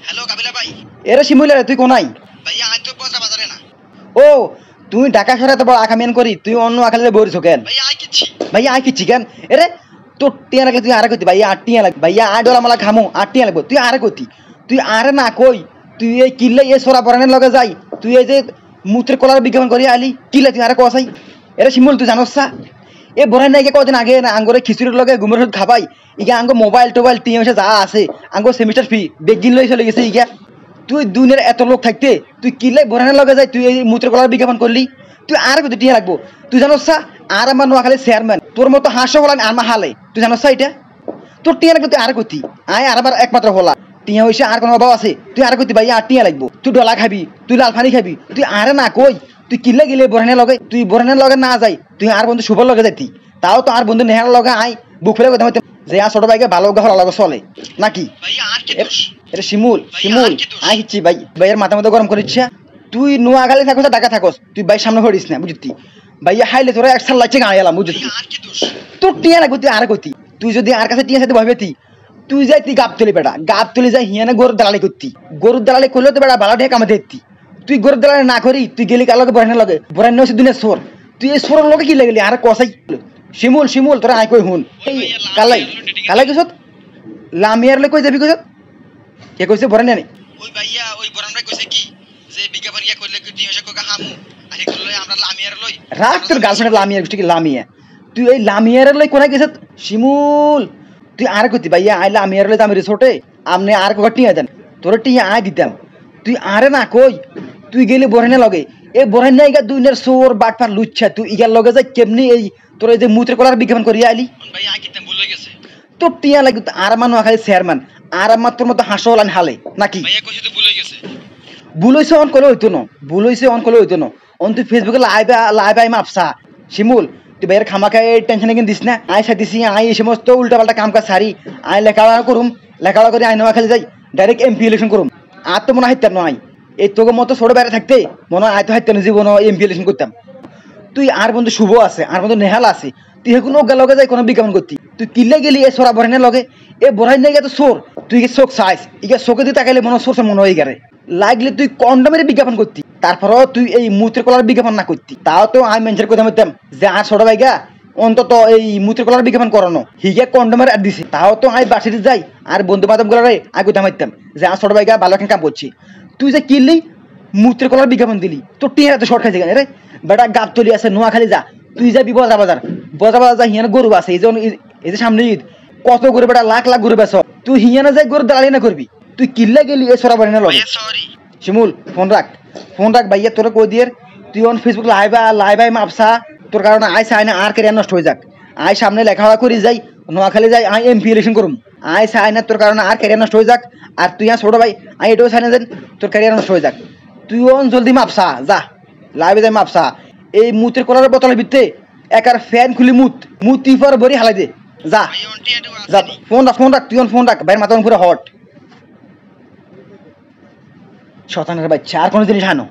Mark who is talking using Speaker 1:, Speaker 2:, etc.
Speaker 1: Hello কাবিলা ভাই।
Speaker 2: এরে শিমুল তুই কোনাই?
Speaker 1: ভাইয়া আজ তো বজরা বাজারে না।
Speaker 2: ও তুই ঢাকা শহরে এত বড় আকামিয়ান করি তুই অন্য আকালে বরিস কেন?
Speaker 1: ভাইয়া আই কিচ্ছি।
Speaker 2: ভাইয়া আই কিচ্ছি কেন? এরে তোর টিয়া লাগলে তুই আরে কইতি ভাইয়া 8 টিয়া লাগবে ভাইয়া 8 ডলার মালা খামু 8 টিয়া লাগবে তুই আরে কইতি তুই আরে না কই তুই এই কিল্লে এই সোরা পরানের লগে যাই তুই এই যে মুত্রের কলার বিজ্ঞাপন করি আলি কিল্লে তুই আরে কসাই? এরে শিমুল তুই জানোস না এ বরাই নাকি কদিন আগে না আঙ্গরে খিচুড়ির লগে ঘুমের সুদ খাবাই ইগা আঙ্গ মোবাইল টোবাইল টিএম এসে যা আছে আঙ্গ সেমিস্টার ফি বেগিন লই চলে গেছে ইগা তুই দুনিয়ার এত লোক থাকতে তুই কিল্লে বরানের লগে যাই তুই এই মুত্রের কলার বিজ্ঞাপন করলি তুই আর কত টিয়া লাগবো তুই জানোস না আর আমার নোয়াখালী চেয়ারম্যান তোর মতো হাসো হলাম আর মা হালে তুই জানোস না এটা তোর টিয়া লাগবে তুই আর কতি আয় আর আবার একমাত্র হলা টিয়া হইছে আর কোনো অভাব আছে তুই আর কতি ভাই আর টিয়া লাগবো তুই ডলা খাবি তুই লাল পানি খাবি তুই আরে না কই তুই কিল্লে গেলে বরানের লগে তুই বরানের লগে না যাই তুই আর বন্ধু শুভর লগে যাইতি তাও তো আর বন্ধু নেহার লগে আই বুক ফেলে কথা হইতে যে আর ছোট ভাইকে ভালো হলা লগে চলে নাকি?
Speaker 1: ভাইয়া আর কি দোষ?
Speaker 2: এটা শিমুল শিমুল আই কিচ্ছি ভাই ভাইয়ের মাথা মতো গরম করিচ্ছে তুই নোয়াখালী থাকোস ঢাকা থাকোস তুই ভাই সামনে হরিস না বুঝতি ভাইয়া হাইলে তোরা একসাল লাগছে গায়ে এলাম বুঝতি
Speaker 1: আর কি দোষ?
Speaker 2: তোর টিয়া লাগবে তুই আর কইতি তুই যদি আর কাছে টিয়া সাথে ভাবতি তুই যাই তুই গাব তুলি বেটা গাব তুলি যাই হিয়ানে গরুর দালালি করতি গরুর দালালি করলে তো বেটা ভালো ঢেকে আমাদের দেখতি তুই গরুর দালালি না করি তুই গেলি কার লগে বরানের লগে বরান হচ্ছে দুনিয়া সোর তুই এই সোরের লগে কি লাগলি আর কসাই শিমুল শিমুল তোরা আই কই হুন কালাই কালাই কইছত লামিয়ার লগে কই যাবি কইছত কে কইছে বরান নেই
Speaker 1: ওই ভাইয়া ওই বরান ভাই কইছে কি যে বিজ্ঞাপন ইয়া করলে কি টিএম এসে কোকা হামু আর এগুলো লই আমরা লামিয়ার লই
Speaker 2: রাখ তোর গার্লফ্রেন্ড লামিয়ার কি লামিয়া তুই এই লামিয়ার লই কোনায় গেছত শিমুল তুই আর কইতি ভাইয়া আই লামিয়ার লই আমি রিসোর্টে আমনে আর কো টিয়া দেন তোর টিয়া আই দিতাম তুই আরে না কই তুই গেলি বরানে লগে এ বরান না ইগা দুইনের সোর বাটপার লুচ্ছা তুই ইগার লগে যাই কেমনি এই তোর এই যে মুত্রের কলার বিজ্ঞাপন করিয়া আইলি
Speaker 1: ভাইয়া আই কিতে ভুল হয়ে গেছে
Speaker 2: তোর টিয়া লাগি আর আমার নোয়াখালী চেয়ারম্যান আর আমার তোর মতো হাসো হলান হালে নাকি?
Speaker 1: ভাইয়া কইছে তো ভুল হয়ে গেছে।
Speaker 2: ভুল হইছে অন করলে হইতো না ভুল হইছে অন করলে হইতো না অন তুই ফেসবুকে লাইভ আই মাপসা শিমুল তুই ভাইয়ের খামাখা এই টেনশন কিন দিস না আই সাথিছি আই এই সমস্ত উল্টাপাল্টা কাম কাজ সারি আই লেখাপড়া করুম লেখাপড়া করে আই নোয়াখালী যাই ডাইরেক্ট এমপি ইলেকশন করুম আর তো মনে হয় হাইতাম নয় এই তোকে মতো ছোট বাইরে থাকতে মনে হয় আয় তো হাইতাম জীবন এমপি ইলেকশন করতাম তুই আর বন্ধু শুভ আছে আর বন্ধু নেহাল আছে তুই এখন ওগা লগে যাই কোনো বিজ্ঞাপন করতি তুই কিল্লে গেলি এ সোরা বরানের লগে এ বরাই নাই তো সোর তুই চোখ চাইস ইগা চোখে দিয়ে তাকাইলে মনে সোরসে মনে হয়ে গেলে লাগলে তুই কন্ডমের বিজ্ঞাপন করতি তারপরও তুই এই মুত্রের কলার বিজ্ঞাপন না করতি তাও তো আমি মেনশন কথা বলতাম যে আর ছোট ভাইগা অন্তত এই মুত্রের কলার বিজ্ঞাপন করানো হিগে কন্ডমের আর দিছি তাও তো আমি বাসিতে যাই আর বন্ধু বান্ধব গুলারে আগে কথা মারতাম যে আর ছোট ভাইগা ভালো এখন কাম করছি তুই যে কিনলি মুত্রের কলার বিজ্ঞাপন দিলি তোর টিয়া এত শর্ট খাইছে রে বেটা গাব তলি আছে নোয়াখালী যা তুই যাবি বাজার বাজার যা হিয়ানে গরু আছে এই যে সামনে ঈদ কত গরু বেটা লাখ লাখ গরু বেছ তুই হিয়ানে যাই গরু দাঁড়ালি না করবি তুই কিল্লা গেলি এ সরা বাড়ি না লগে শিমুল ফোন রাখ ভাইয়া তোরা কই দিয়ে তুই অন ফেসবুক লাইভ আই মাপসা তোর কারণে আইসা আইনা আর ক্যারিয়ার নষ্ট হয়ে যাক আই সামনে লেখাপড়া করি যাই নোয়াখালী যাই আই এমপি ইলেকশন করুম আইসা আইনা তোর কারণে আর ক্যারিয়ার নষ্ট হয়ে যাক আর তুই আর ছোট ভাই আই এটাও চাই না যেন তোর ক্যারিয়ার নষ্ট হয়ে যাক তুই অন জলদি মাপসা যা লাইভে যাই মাপসা এই মুতের কলার বোতলের ভিতরে একার ফ্যান খুলি মুত টিফার ভরি হালাই দে যা যা ফোন রাখ তুই ফোন রাখ ভাইয়ের মাথা পুরো হট শতানের বাচ্চা আর কোনো জিনিস আনো